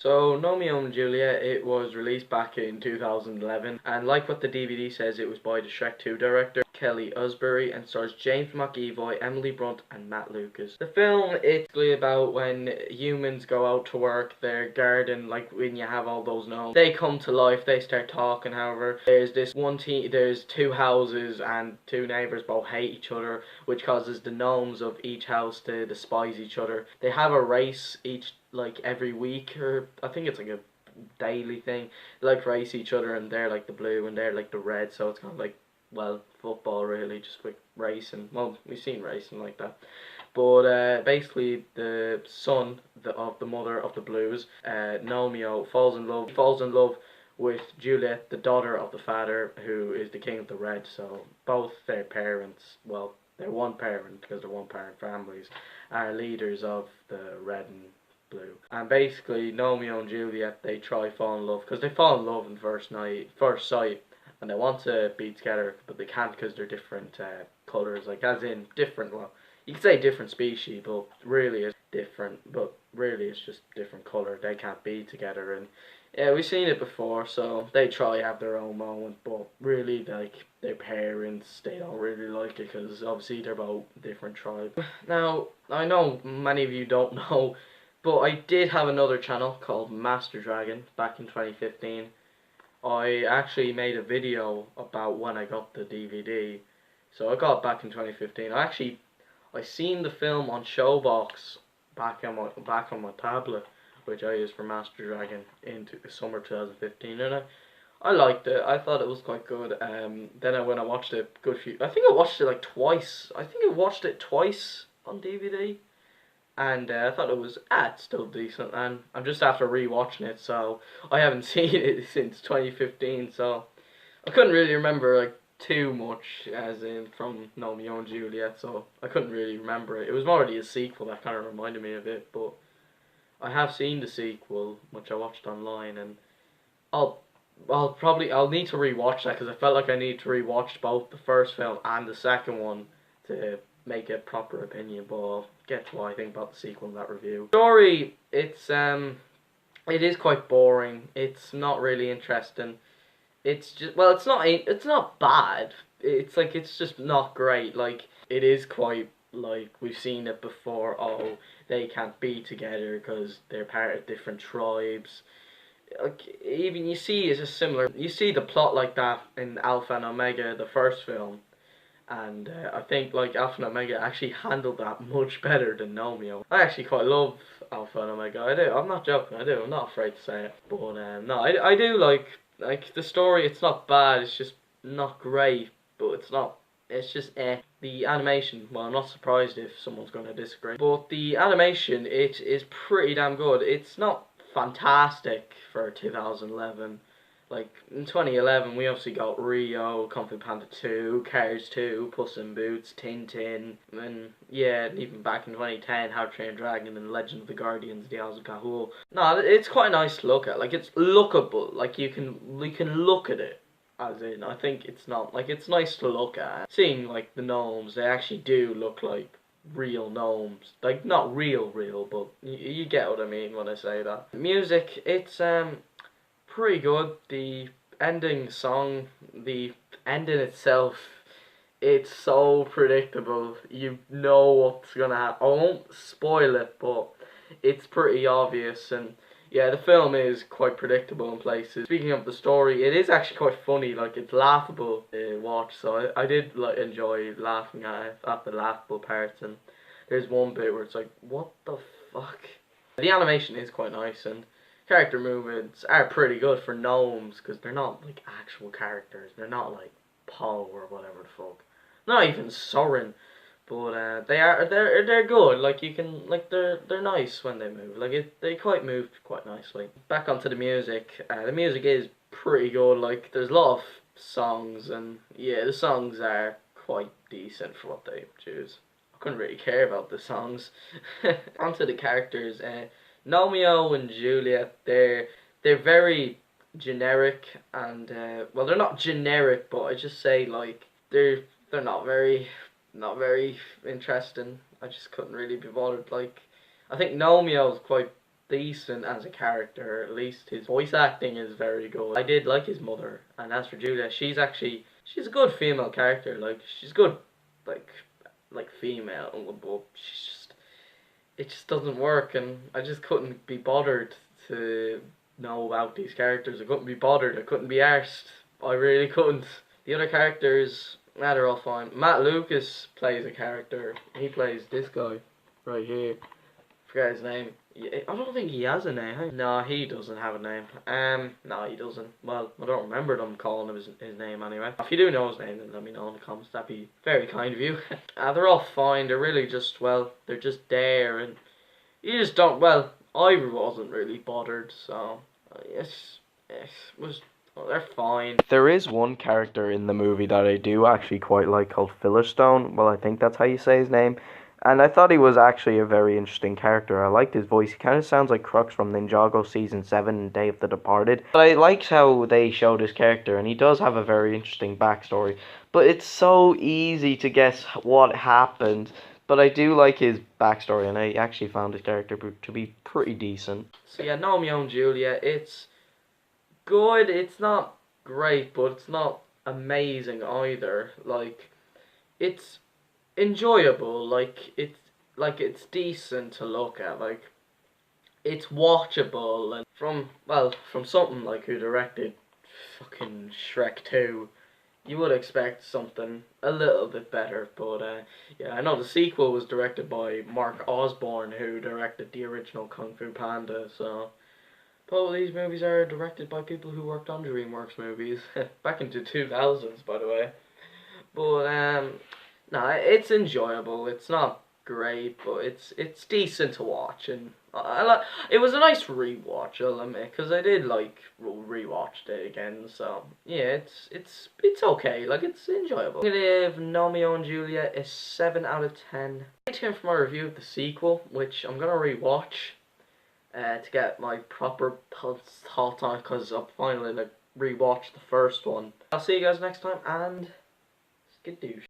So, Gnomeo and Juliet, it was released back in 2011, and like what the DVD says, it was by the Shrek 2 director, Kelly Asbury, and stars James McAvoy, Emily Blunt, and Matt Lucas. The film, it's basically about when humans go out to work, their garden, like when you have all those gnomes, they come to life, they start talking. However, there's this one team, there's two houses, and two neighbours both hate each other, which causes the gnomes of each house to despise each other. They have a race like every week, or I think it's like a daily thing. They like race each other, and they're like the blue and they're like the red, so it's kind of like, well, football really, just with racing. Well, we've seen racing like that. But basically, the son of the mother of the blues, Gnomeo, falls in love with Juliet, the daughter of the father, who is the king of the red. So both their parents, well, they're one parent because they're one parent families, are leaders of the red and blue. And basically, Gnomeo and Juliet, they try fall in love because they fall in love in first sight, and they want to be together, but they can't because they're different colours, like as in different. Well, you could say different species, but really it's different. But really, it's just different colour. They can't be together, and yeah, we've seen it before. So they try have their own moment, but really, like their parents, they don't really like it because obviously they're both different tribes. Now, I know many of you don't know, but I did have another channel called Master Dragon back in 2015. I actually made a video about when I got the DVD. So I got it back in 2015. I seen the film on Showbox back on my tablet, which I used for Master Dragon in summer 2015, and I liked it. I thought it was quite good. Then when I watched it, I think I watched it like twice. I think I watched it twice on DVD. And I thought it was, it's still decent, and I'm just after rewatching it, so I haven't seen it since 2015, so I couldn't really remember like too much, as in from Gnomeo and Juliet, so I couldn't really remember it. It was already a sequel that kind of reminded me of it, but I have seen the sequel, which I watched online, and I'll need to rewatch that because I felt like I need to rewatch both the first film and the second one to make a proper opinion, but I'll get to what I think about the sequel in that review. Story, it is quite boring. It's not really interesting. It's just, well, it's not bad. It's just not great. Like, it is quite, like, we've seen it before. Oh, they can't be together because they're part of different tribes. Like, even you see the plot like that in Alpha and Omega, the first film. And I think like Alpha and Omega actually handled that much better than Gnomeo. I actually quite love Alpha and Omega. I do. I'm not joking. I do. I'm not afraid to say it. But no, I do like the story. It's not bad. It's just not great. But it's not. It's just The animation. Well, I'm not surprised if someone's going to disagree. But the animation, it is pretty damn good. It's not fantastic for 2011. Like, in 2011, we obviously got Rio, Kung Fu Panda 2, Cars 2, Puss in Boots, Tintin, and yeah, even back in 2010, How to Train Your Dragon and Legend of the Guardians, The Owls of Ga'Hoole. No, it's quite nice to look at. Like, it's lookable. Like, we can look at it. As in, I think it's not, like, it's nice to look at. Seeing, like, the gnomes, they actually do look like real gnomes. Like, not real, but you get what I mean when I say that. Music, it's, pretty good. The ending song, the ending itself, it's so predictable. You know what's gonna happen. I won't spoil it, but it's pretty obvious. And yeah, the film is quite predictable in places. Speaking of the story, it is actually quite funny. Like, it's laughable to watch. So I did like enjoy laughing at the laughable parts. And there's one bit where it's like, what the fuck? The animation is quite nice, and character movements are pretty good for gnomes because they're not like actual characters. They're not like Poe or whatever the fuck. Not even Soren, but they're good. Like, you can, like, they're nice when they move. Like, they quite move quite nicely. Back onto the music. The music is pretty good. Like, there's a lot of songs, and yeah, the songs are quite decent for what they choose. I couldn't really care about the songs. Onto the characters. Gnomeo and Juliet, they're very generic, and well, they're not generic, but I just say like they're not very interesting. I just couldn't really be bothered. Like, I think Gnomeo's quite decent as a character. At least his voice acting is very good. I did like his mother. And as for Juliet, she's a good female character. Like, she's good, like female, but it just doesn't work, and I just couldn't be bothered to know about these characters. I couldn't be bothered. I couldn't be arsed. I really couldn't. The other characters, they're all fine. Matt Lucas plays a character. He plays this guy right here. Forget his name. I don't think he has a name. No, he doesn't have a name. No, he doesn't. Well, I don't remember them calling him his name anyway. If you do know his name, then let me know in the comments. That'd be very kind of you. They're all fine. They're really just, well, they're just there, and you just don't, well, I wasn't really bothered, so, yes, they're fine. There is one character in the movie that I do actually quite like called Philistone. Well, I think that's how you say his name. And I thought he was actually a very interesting character. I liked his voice. He kind of sounds like Crux from Ninjago Season 7 and Day of the Departed. But I liked how they showed his character, and he does have a very interesting backstory. But it's so easy to guess what happened. But I do like his backstory, and I actually found his character to be pretty decent. So yeah, Gnomeo and Juliet, it's good. It's not great, but it's not amazing either. Like, it's enjoyable. Like, it's decent to look at. Like, it's watchable, and from something like who directed fucking Shrek 2, you would expect something a little bit better. But yeah, I know the sequel was directed by Mark Osborne, who directed the original Kung Fu Panda. So both of these movies are directed by people who worked on DreamWorks movies back into 2000s, by the way. But no, it's enjoyable. It's not great, but it's decent to watch, and it was a nice rewatch, I'll admit, because I did like rewatched it again. So yeah, it's okay. Like, it's enjoyable. I'm gonna give Gnomeo and Juliet a 7 out of 10. Stay tuned for my review of the sequel, which I'm gonna rewatch to get my proper thoughts on it, because I'll finally like rewatch the first one. I'll see you guys next time, and skidoosh.